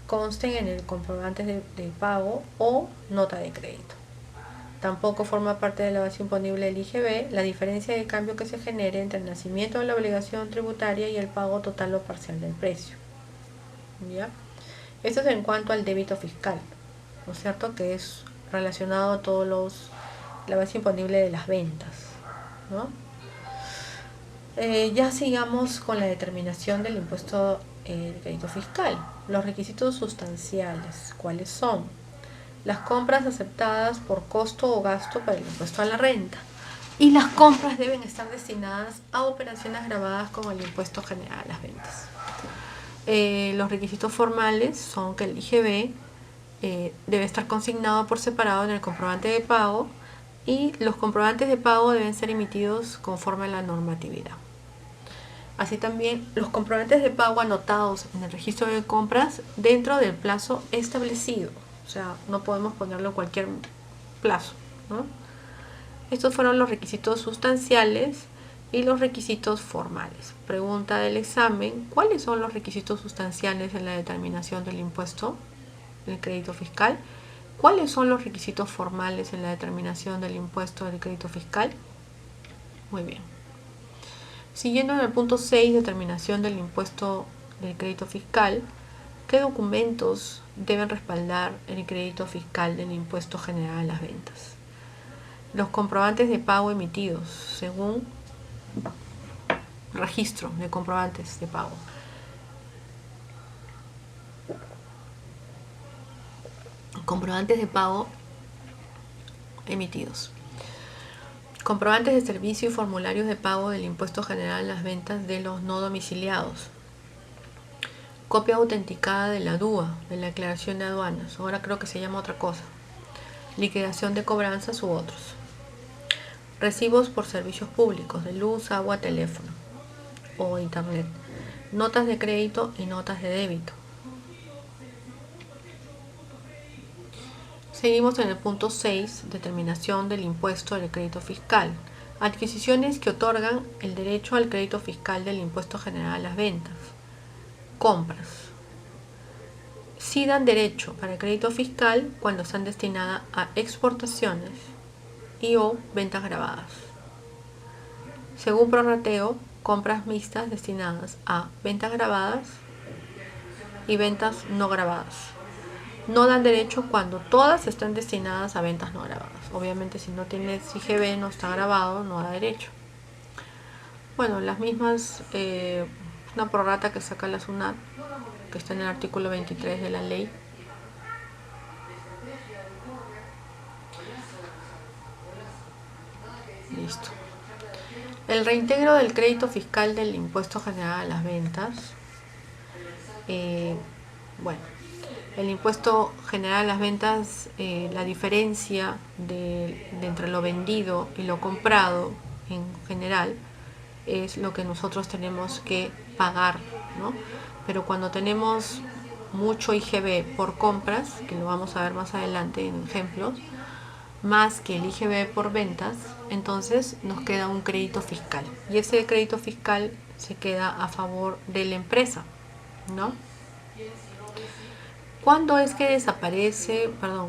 consten en el comprobante de pago o nota de crédito. Tampoco forma parte de la base imponible del IGB la diferencia de cambio que se genere entre el nacimiento de la obligación tributaria y el pago total o parcial del precio. ¿Ya? Esto es en cuanto al débito fiscal, ¿no es cierto? Que es relacionado a la base imponible de las ventas, ¿no? Ya sigamos con la determinación del impuesto de crédito fiscal. Los requisitos sustanciales, ¿cuáles son? Las compras aceptadas por costo o gasto para el impuesto a la renta. Y las compras deben estar destinadas a operaciones gravadas con el impuesto general a las ventas. Los requisitos formales son que el IGB debe estar consignado por separado en el comprobante de pago y los comprobantes de pago deben ser emitidos conforme a la normatividad. Así también los comprobantes de pago anotados en el registro de compras dentro del plazo establecido. O sea, no podemos ponerlo en cualquier plazo, ¿no? Estos fueron los requisitos sustanciales y los requisitos formales. Pregunta del examen: ¿cuáles son los requisitos sustanciales en la determinación del impuesto del crédito fiscal? ¿Cuáles son los requisitos formales en la determinación del impuesto del crédito fiscal? Muy bien. Siguiendo en el punto 6, determinación del impuesto del crédito fiscal, ¿qué documentos deben respaldar el crédito fiscal del impuesto general a las ventas? Los comprobantes de pago emitidos según registro de comprobantes de pago. Comprobantes de pago emitidos. Comprobantes de servicio y formularios de pago del impuesto general a las ventas de los no domiciliados. Copia autenticada de la DUA, de la declaración de aduanas. Ahora creo que se llama otra cosa. Liquidación de cobranzas u otros. Recibos por servicios públicos de luz, agua, teléfono o internet. Notas de crédito y notas de débito. Seguimos en el punto 6, determinación del impuesto del crédito fiscal. Adquisiciones que otorgan el derecho al crédito fiscal del impuesto general a las ventas. Compras. Sí dan derecho para el crédito fiscal cuando están destinadas a exportaciones y o ventas grabadas. Según prorrateo, compras mixtas destinadas a ventas grabadas y ventas no grabadas. No dan derecho cuando todas están destinadas a ventas no grabadas. Obviamente si no tienes IGB, no está grabado, no da derecho. Bueno, las mismas, una prorrata que saca la SUNAT, que está en el artículo 23 de la ley. Listo. El reintegro del crédito fiscal del impuesto general a las ventas. Bueno, el impuesto general a las ventas, la diferencia de entre lo vendido y lo comprado en general es lo que nosotros tenemos que pagar, ¿no? Pero cuando tenemos mucho IGB por compras, que lo vamos a ver más adelante en ejemplos, más que el IGB por ventas, entonces nos queda un crédito fiscal. Y ese crédito fiscal se queda a favor de la empresa, ¿no? ¿Cuándo es que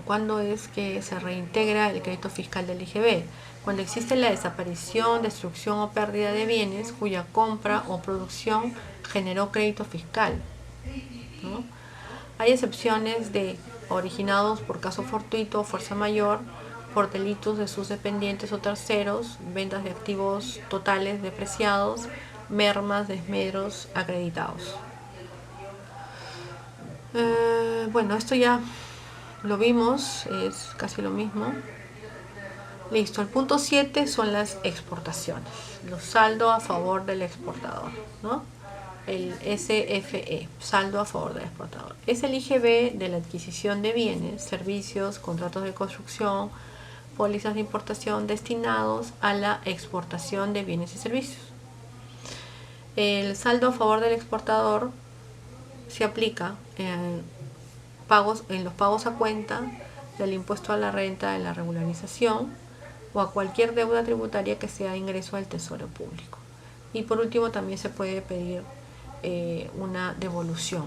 cuándo es que se reintegra el crédito fiscal del IGB? Cuando existe la desaparición, destrucción o pérdida de bienes cuya compra o producción generó crédito fiscal, ¿no? Hay excepciones de originados por caso fortuito o fuerza mayor, por delitos de sus dependientes o terceros, ventas de activos totales depreciados, mermas, desmedros acreditados. Bueno, esto ya lo vimos, es casi lo mismo. Listo, el punto 7 son las exportaciones, los saldos a favor del exportador, ¿no? El SFE, saldo a favor del exportador. Es el IGB de la adquisición de bienes, servicios, contratos de construcción, pólizas de importación destinados a la exportación de bienes y servicios. El saldo a favor del exportador se aplica en los pagos a cuenta del impuesto a la renta de la regularización o a cualquier deuda tributaria que sea ingreso al tesoro público. Y por último también se puede pedir una devolución.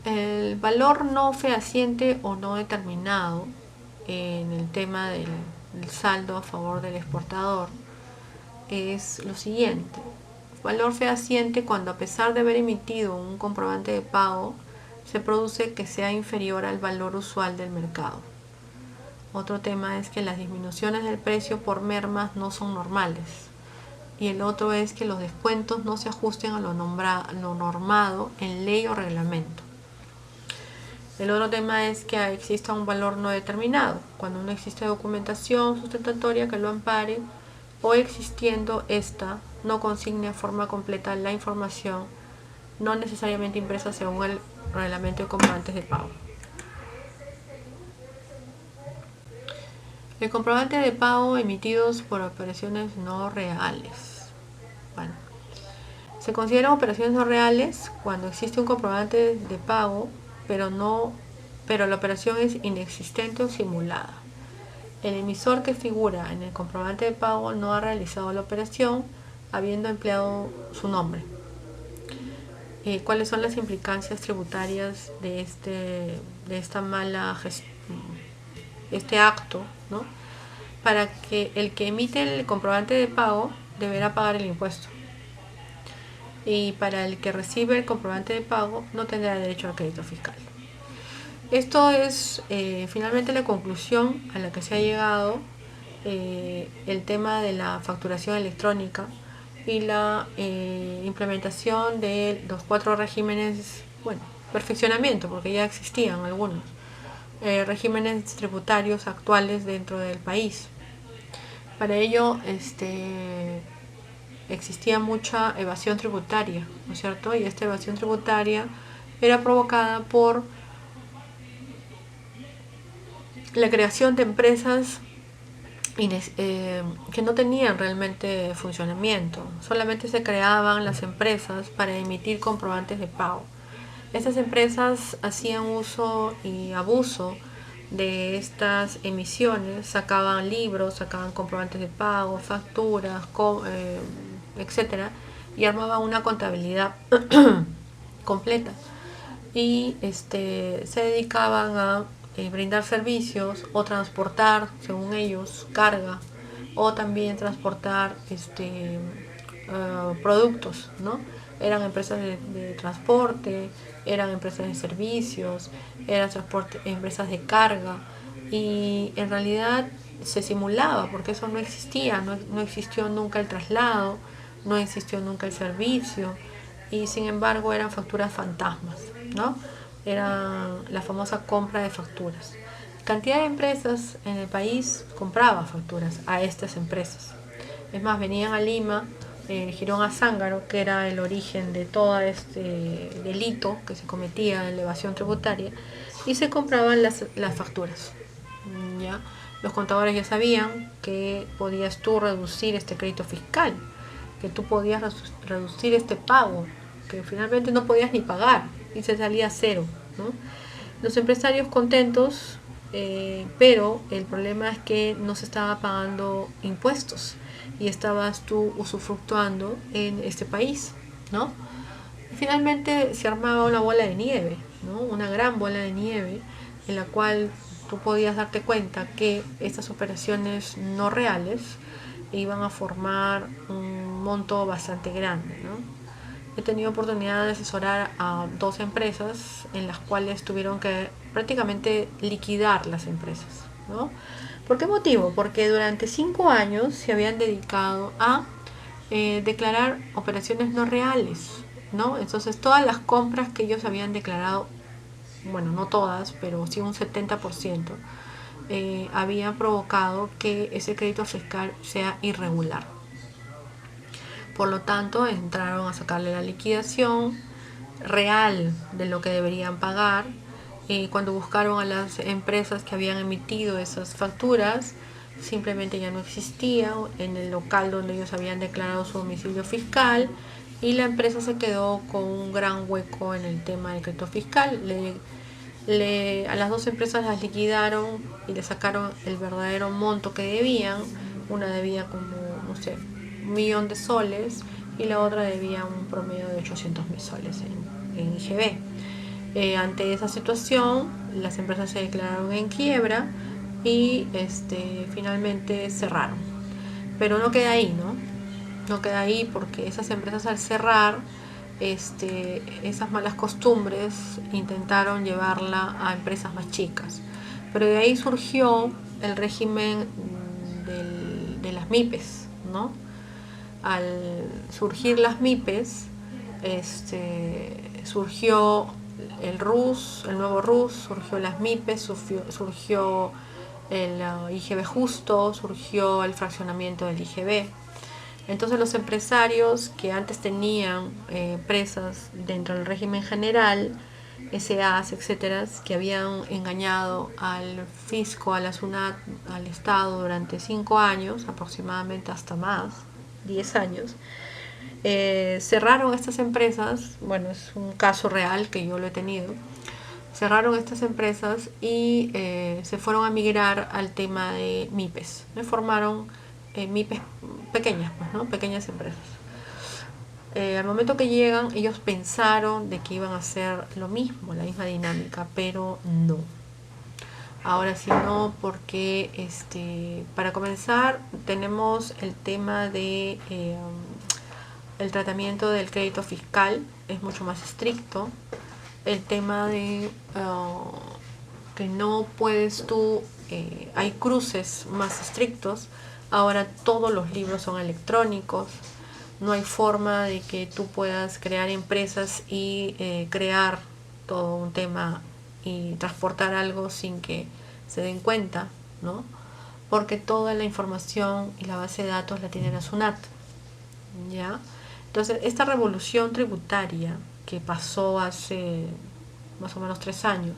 El valor no fehaciente o no determinado en el tema del saldo a favor del exportador es lo siguiente. Valor fehaciente cuando, a pesar de haber emitido un comprobante de pago, se produce que sea inferior al valor usual del mercado. Otro tema es que las disminuciones del precio por mermas no son normales. Y el otro es que los descuentos no se ajusten a lo normado en ley o reglamento. El otro tema es que exista un valor no determinado, cuando no existe documentación sustentatoria que lo ampare, o existiendo esta, no consigne de forma completa la información, no necesariamente impresa según el reglamento de comprobantes de pago. El comprobante de pago emitidos por operaciones no reales. Bueno, se consideran operaciones no reales cuando existe un comprobante de pago, pero la operación es inexistente o simulada. El emisor que figura en el comprobante de pago no ha realizado la operación, habiendo empleado su nombre. ¿Cuáles son las implicancias tributarias de esta mala gestión, este acto, ¿no? Para que el que emite el comprobante de pago deberá pagar el impuesto, y para el que recibe el comprobante de pago no tendrá derecho al crédito fiscal. Esto es finalmente la conclusión a la que se ha llegado el tema de la facturación electrónica y la implementación de los 4 regímenes, bueno, perfeccionamiento, porque ya existían algunos regímenes tributarios actuales dentro del país. Para ello existía mucha evasión tributaria, ¿no es cierto? Y esta evasión tributaria era provocada por la creación de empresas que no tenían realmente funcionamiento. Solamente se creaban las empresas para emitir comprobantes de pago. Estas empresas hacían uso y abuso de estas emisiones, sacaban libros, sacaban comprobantes de pago, facturas, etcétera, y armaban una contabilidad completa. Y se dedicaban a brindar servicios o transportar, según ellos, carga, o también transportar productos, ¿no? Eran empresas de transporte, eran empresas de servicios, eran empresas de carga, y en realidad se simulaba, porque eso no existía, no existió nunca el traslado, no existió nunca el servicio, y sin embargo eran facturas fantasmas, ¿no? Era la famosa compra de facturas. Cantidad de empresas en el país compraba facturas a estas empresas. Es más, venían a Lima, Girón a Zángaro, que era el origen de todo este delito que se cometía en la evasión tributaria, y se compraban las facturas. ¿Ya? Los contadores ya sabían que podías tú reducir este crédito fiscal, que tú podías reducir este pago, que finalmente no podías ni pagar y se salía cero, ¿no? Los empresarios contentos, pero el problema es que no se estaba pagando impuestos y estabas tú usufructuando en este país, ¿no? Y finalmente se armaba una bola de nieve, ¿no? Una gran bola de nieve en la cual tú podías darte cuenta que estas operaciones no reales iban a formar un monto bastante grande, ¿no? He tenido oportunidad de asesorar a 2 empresas en las cuales tuvieron que prácticamente liquidar las empresas, ¿no? ¿Por qué motivo? Porque durante 5 años se habían dedicado a declarar operaciones no reales, ¿no? Entonces todas las compras que ellos habían declarado, bueno, no todas, pero sí un 70%, habían provocado que ese crédito fiscal sea irregular. Por lo tanto, entraron a sacarle la liquidación real de lo que deberían pagar. Cuando buscaron a las empresas que habían emitido esas facturas, simplemente ya no existía en el local donde ellos habían declarado su domicilio fiscal, y la empresa se quedó con un gran hueco en el tema del crédito fiscal. A las 2 empresas las liquidaron y le sacaron el verdadero monto que debían. Una debía como, no sé, 1.000.000 de soles, y la otra debía un promedio de 800.000 soles en IGB. Ante esa situación, las empresas se declararon en quiebra y finalmente cerraron. Pero no queda ahí, ¿no? No queda ahí porque esas empresas al cerrar, esas malas costumbres intentaron llevarla a empresas más chicas. Pero de ahí surgió el régimen de las MIPES, ¿no? Al surgir las MIPES, surgió el RUS, el nuevo RUS, surgió las MIPES, surgió el IGB justo, surgió el fraccionamiento del IGB. Entonces los empresarios que antes tenían empresas dentro del régimen general, SAs, etcétera, que habían engañado al fisco, a la SUNAT, al Estado durante 5 años, aproximadamente hasta más, 10 años, cerraron estas empresas. Bueno, es un caso real que yo lo he tenido. Cerraron estas empresas y se fueron a migrar al tema de MIPES. Formaron MIPES pequeñas, pues, ¿no? Pequeñas empresas. Al momento que llegan, ellos pensaron de que iban a hacer lo mismo, la misma dinámica, pero no. Ahora sí no, porque para comenzar tenemos el tema de el tratamiento del crédito fiscal, es mucho más estricto. El tema de que no puedes tú, hay cruces más estrictos. Ahora todos los libros son electrónicos, no hay forma de que tú puedas crear empresas y crear todo un tema y transportar algo sin que se den cuenta, ¿no? Porque toda la información y la base de datos la tiene la SUNAT, ¿ya? Entonces, esta revolución tributaria que pasó hace más o menos 3 años,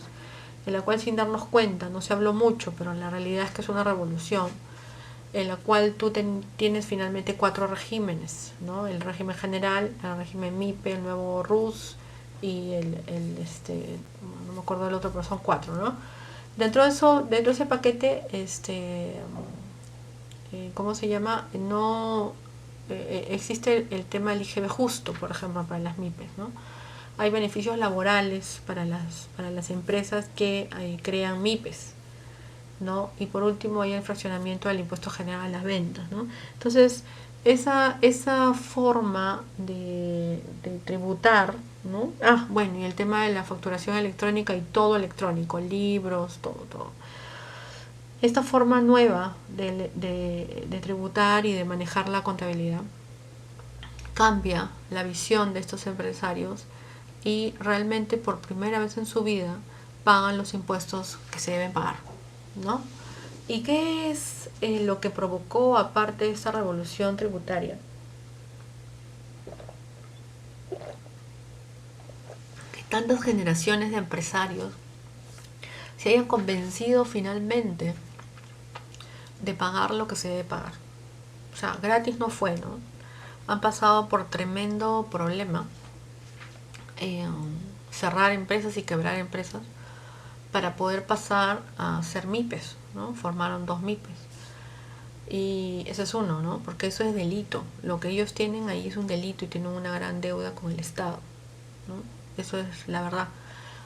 de la cual sin darnos cuenta, no se habló mucho, pero la realidad es que es una revolución, en la cual tú tienes finalmente 4 regímenes, ¿no? El régimen general, el régimen MIPE, el nuevo RUS y no me acuerdo del otro, pero son 4, ¿no? Dentro de ese paquete, ¿cómo se llama? No existe el tema del IGB justo, por ejemplo, para las MIPES, ¿no? Hay beneficios laborales para las empresas que crean MIPES, ¿no? Y por último hay el fraccionamiento del impuesto general a las ventas, ¿no? Entonces, esa forma de tributar, ¿no? Bueno, y el tema de la facturación electrónica y todo electrónico, libros, todo. Esta forma nueva de tributar y de manejar la contabilidad cambia la visión de estos empresarios y realmente por primera vez en su vida pagan los impuestos que se deben pagar, ¿no? ¿Y qué es lo que provocó, aparte de esta revolución tributaria? Que tantas generaciones de empresarios se hayan convencido finalmente de pagar lo que se debe pagar. O sea, gratis no fue, ¿no? Han pasado por tremendo problema, cerrar empresas y quebrar empresas para poder pasar a ser MIPES, ¿no? Formaron 2 MIPES. Y ese es uno, ¿no? Porque eso es delito. Lo que ellos tienen ahí es un delito y tienen una gran deuda con el Estado, ¿no? Eso es la verdad.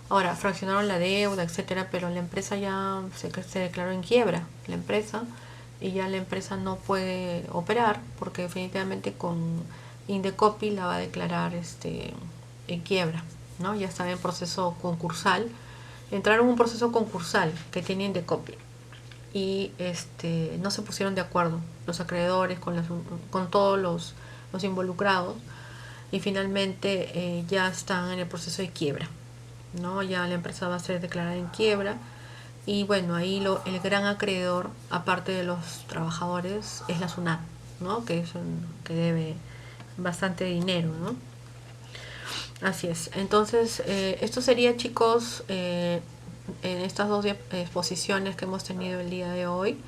Ahora, fraccionaron la deuda, etcétera, pero la empresa ya se declaró en quiebra, la empresa, y ya la empresa no puede operar porque definitivamente con Indecopi la va a declarar en quiebra, ¿no? Ya está en proceso concursal. Entraron en un proceso concursal que tiene Indecopi y no se pusieron de acuerdo los acreedores con todos los involucrados y finalmente ya están en el proceso de quiebra, ¿no? Ya la empresa va a ser declarada en quiebra y bueno, ahí el gran acreedor, aparte de los trabajadores, es la SUNAT, ¿no? Que debe bastante dinero, ¿no? Así es. Entonces, esto sería, chicos, en estas 2 exposiciones que hemos tenido el día de hoy.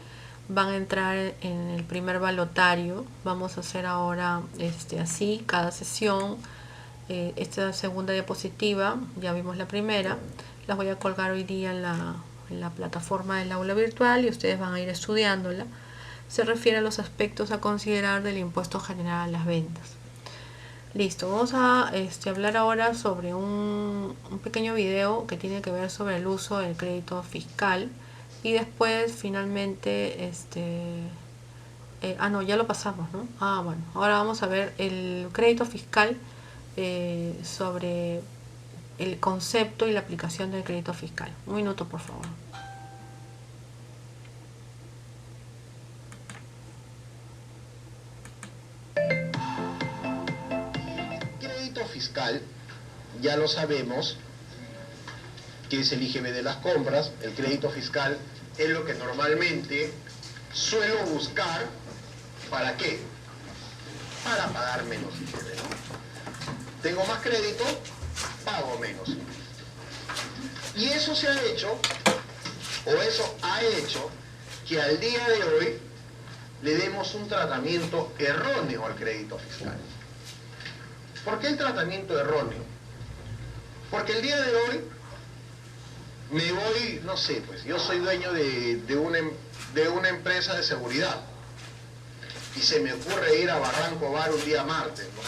Van a entrar en el primer balotario. Vamos a hacer ahora así, cada sesión. Esta segunda diapositiva, ya vimos la primera, las voy a colgar hoy día en la plataforma del aula virtual y ustedes van a ir estudiándola. Se refiere a los aspectos a considerar del impuesto general a las ventas. Listo, vamos a hablar ahora sobre un pequeño video que tiene que ver sobre el uso del crédito fiscal y después finalmente no, ya lo pasamos, ¿no? Bueno, ahora vamos a ver el crédito fiscal, sobre el concepto y la aplicación del crédito fiscal. Un minuto, por favor. Crédito fiscal, ya lo sabemos, que es el IGB de las compras. El crédito fiscal es lo que normalmente suelo buscar. ¿Para qué? Para pagar menos IGB, ¿no? Tengo más crédito, pago menos. Y eso se ha hecho, o eso ha hecho, que al día de hoy le demos un tratamiento erróneo al crédito fiscal. ¿Por qué el tratamiento erróneo? Porque el día de hoy me voy, no sé, pues yo soy dueño de una empresa de seguridad y se me ocurre ir a Barranco Bar un día martes, ¿no?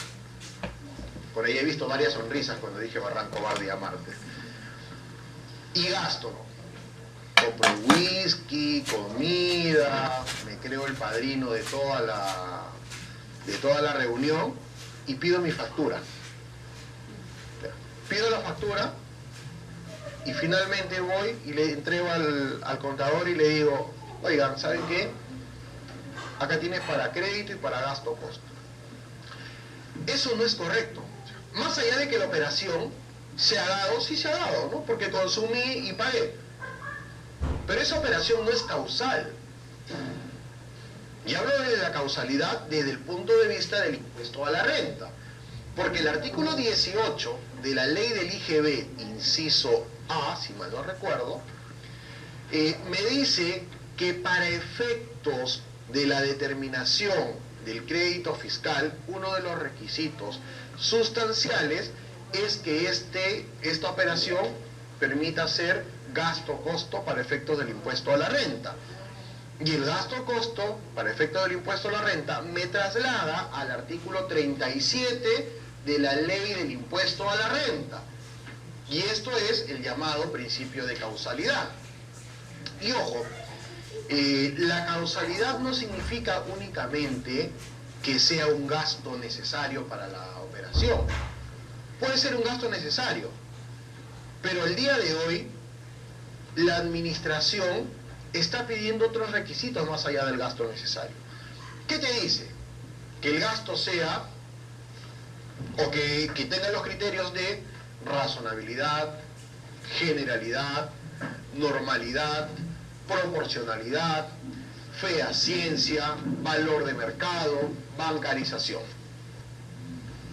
Por ahí he visto varias sonrisas cuando dije Barranco Bar día martes. Y gasto, ¿no? Compro whisky, comida, me creo el padrino de toda la reunión y pido mi factura. Pido la factura y finalmente voy y le entrego al contador y le digo, oigan, ¿saben qué? Acá tienes para crédito y para gasto costo. Eso no es correcto. Más allá de que la operación se ha dado, sí se ha dado, ¿no? Porque consumí y pagué. Pero esa operación no es causal. Y hablo de la causalidad desde el punto de vista del impuesto a la renta. Porque el artículo 18 de la ley del IGB, inciso A, si mal no recuerdo, me dice que para efectos de la determinación del crédito fiscal, uno de los requisitos sustanciales es que esta operación permita ser gasto-costo para efectos del impuesto a la renta. Y el gasto-costo para efectos del impuesto a la renta me traslada al artículo 37 de la ley del impuesto a la renta. Y esto es el llamado principio de causalidad. Y ojo, la causalidad no significa únicamente que sea un gasto necesario para la operación. Puede ser un gasto necesario, pero el día de hoy la administración está pidiendo otros requisitos más allá del gasto necesario. ¿Qué te dice? Que el gasto sea, o que tenga los criterios de razonabilidad, generalidad, normalidad, proporcionalidad, fehaciencia, valor de mercado, bancarización.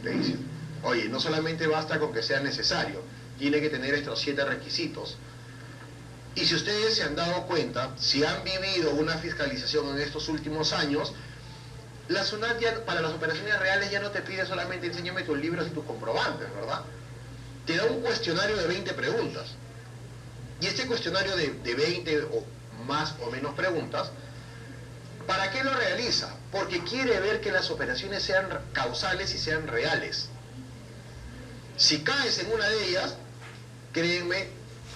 Te dice, oye, no solamente basta con que sea necesario, tiene que tener estos 7 requisitos. Y si ustedes se han dado cuenta, si han vivido una fiscalización en estos últimos años, la SUNAT ya, para las operaciones reales ya no te pide solamente enséñame tus libros y tus comprobantes, ¿verdad? Te da un cuestionario de 20 preguntas. Y este cuestionario de 20 o más o menos preguntas, ¿para qué lo realiza? Porque quiere ver que las operaciones sean causales y sean reales. Si caes en una de ellas, créenme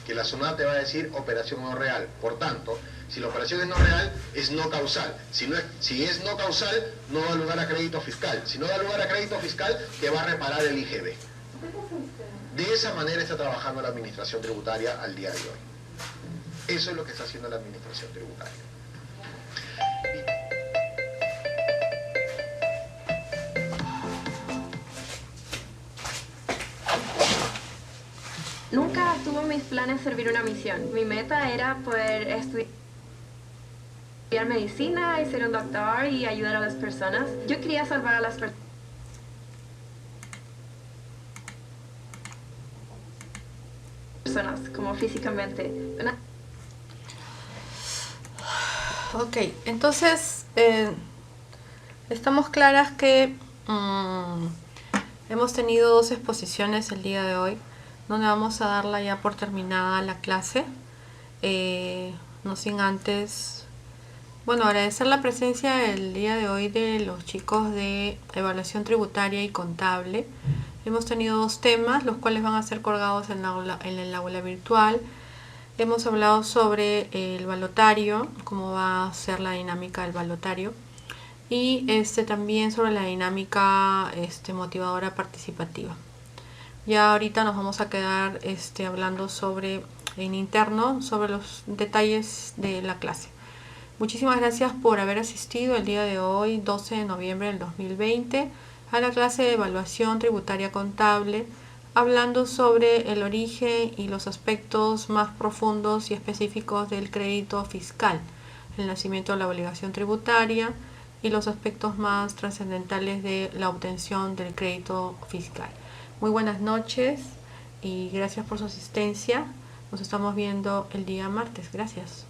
que la SUNAT te va a decir operación no real. Por tanto, si la operación es no real, es no causal. Si es no causal, no da lugar a crédito fiscal. Si no da lugar a crédito fiscal, te va a reparar el IGB. De esa manera está trabajando la administración tributaria al día de hoy. Eso es lo que está haciendo la administración tributaria. Nunca tuve en mis planes servir una misión. Mi meta era poder estudiar medicina y ser un doctor y ayudar a las personas. Yo quería salvar a las personas, como físicamente. Ok, entonces estamos claras que hemos tenido 2 exposiciones el día de hoy, donde vamos a darla ya por terminada la clase, no sin antes Bueno, agradecer la presencia el día de hoy de los chicos de evaluación tributaria y contable. Hemos tenido 2 temas, los cuales van a ser colgados en el aula virtual. Hemos hablado sobre el balotario, cómo va a ser la dinámica del balotario. Y también sobre la dinámica motivadora participativa. Ya ahorita nos vamos a quedar hablando sobre en interno sobre los detalles de la clase. Muchísimas gracias por haber asistido el día de hoy, 12 de noviembre del 2020, a la clase de evaluación tributaria contable, hablando sobre el origen y los aspectos más profundos y específicos del crédito fiscal, el nacimiento de la obligación tributaria y los aspectos más trascendentales de la obtención del crédito fiscal. Muy buenas noches y gracias por su asistencia. Nos estamos viendo el día martes. Gracias.